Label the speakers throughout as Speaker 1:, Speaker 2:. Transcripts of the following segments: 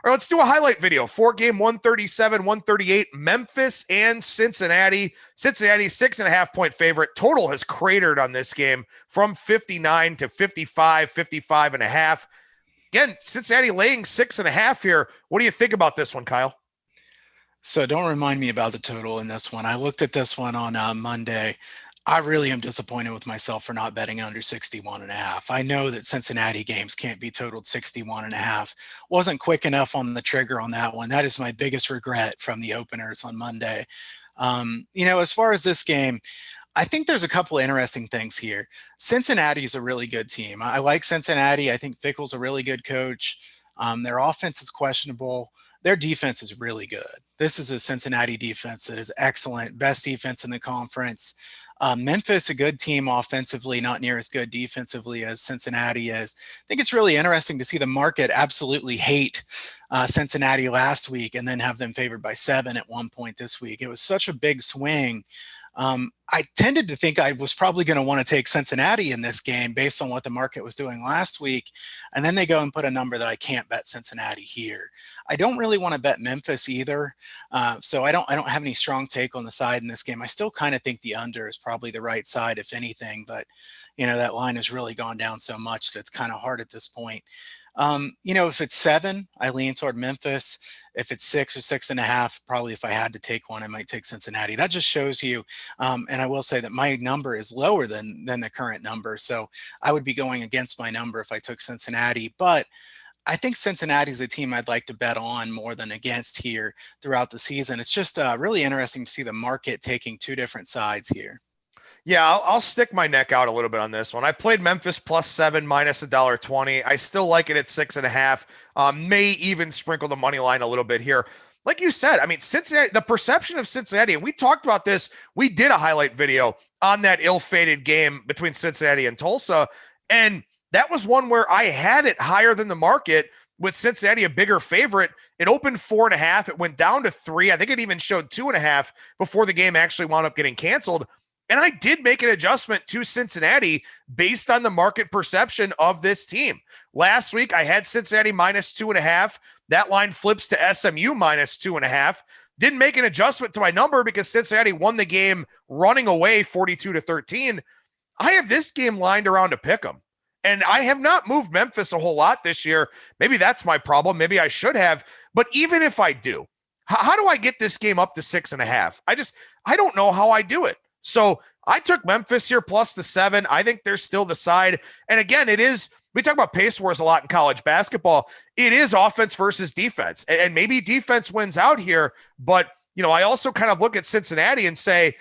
Speaker 1: All right, let's do a highlight video. 4-game, 137, 138, Memphis and Cincinnati. Cincinnati, 6.5-point favorite. Total has cratered on this game from 59 to 55, 55.5. Again, Cincinnati laying 6.5 here. What do you think about this one, Kyle?
Speaker 2: So don't remind me about the total in this one. I looked at this one on Monday. I really am disappointed with myself for not betting under 61.5. I know that Cincinnati games can't be totaled 61.5. Wasn't quick enough on the trigger on that one. That is my biggest regret from the openers on Monday. As far as this game, I think there's a couple of interesting things here. Cincinnati is a really good team. I like Cincinnati. I think Fickell's a really good coach. Their offense is questionable. Their defense is really good. This is a Cincinnati defense that is excellent, best defense in the conference. Memphis, a good team offensively, not near as good defensively as Cincinnati is. I think it's really interesting to see the market absolutely hate Cincinnati last week and then have them favored by 7 at one point this week. It was such a big swing. I tended to think I was probably going to want to take Cincinnati in this game based on what the market was doing last week. And then they go and put a number that I can't bet Cincinnati here. I don't really want to bet Memphis either. So I don't have any strong take on the side in this game. I still kind of think the under is probably the right side, if anything, but that line has really gone down so much that it's kind of hard at this point. If it's 7, I lean toward Memphis. If it's 6 or 6.5, probably if I had to take one, I might take Cincinnati. That just shows you. And I will say that my number is lower than the current number. So I would be going against my number if I took Cincinnati. But I think Cincinnati is a team I'd like to bet on more than against here throughout the season. It's just really interesting to see the market taking two different sides here.
Speaker 1: Yeah, I'll stick my neck out a little bit on this one. I played Memphis +7 minus $1.20. I still like it at 6.5. May even sprinkle the money line a little bit here. Like you said, I mean, Cincinnati, the perception of Cincinnati, and we talked about this. We did a highlight video on that ill-fated game between Cincinnati and Tulsa, and that was one where I had it higher than the market with Cincinnati a bigger favorite. It opened 4.5. It went down to 3. I think it even showed 2.5 before the game actually wound up getting canceled. And I did make an adjustment to Cincinnati based on the market perception of this team. Last week, I had Cincinnati -2.5. That line flips to SMU -2.5. Didn't make an adjustment to my number because Cincinnati won the game running away 42-13. I have this game lined around to pick them. And I have not moved Memphis a whole lot this year. Maybe that's my problem. Maybe I should have. But even if I do, how do I get this game up to 6.5? I don't know how I do it. So I took Memphis here plus the 7. I think they're still the side. And again, we talk about pace wars a lot in college basketball. It is offense versus defense. And maybe defense wins out here. But, I also kind of look at Cincinnati and say,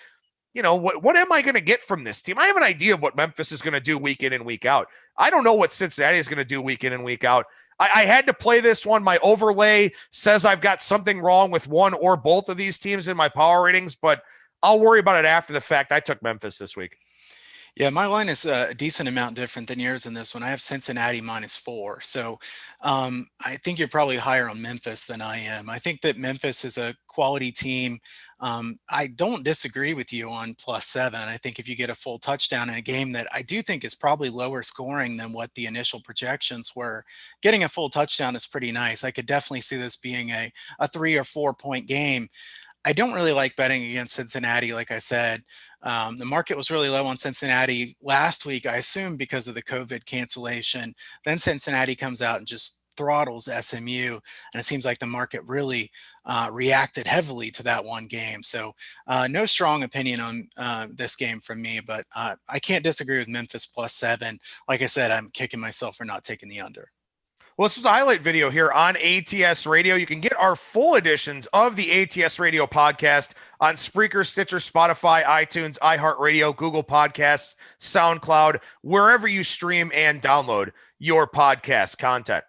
Speaker 1: what am I going to get from this team? I have an idea of what Memphis is going to do week in and week out. I don't know what Cincinnati is going to do week in and week out. I had to play this one. My overlay says I've got something wrong with one or both of these teams in my power ratings, but I'll worry about it after the fact. I took Memphis this week.
Speaker 2: Yeah, my line is a decent amount different than yours in this one. I have Cincinnati -4. So I think you're probably higher on Memphis than I am. I think that Memphis is a quality team. I don't disagree with you on +7. I think if you get a full touchdown in a game that I do think is probably lower scoring than what the initial projections were, getting a full touchdown is pretty nice. I could definitely see this being a 3 or 4 point game. I don't really like betting against Cincinnati, like I said. The market was really low on Cincinnati last week, I assume because of the COVID cancellation. Then Cincinnati comes out and just throttles SMU, and it seems like the market really reacted heavily to that one game. So no strong opinion on this game from me, but I can't disagree with Memphis +7. Like I said, I'm kicking myself for not taking the under.
Speaker 1: Well, this is a highlight video here on ATS Radio. You can get our full editions of the ATS Radio podcast on Spreaker, Stitcher, Spotify, iTunes, iHeartRadio, Google Podcasts, SoundCloud, wherever you stream and download your podcast content.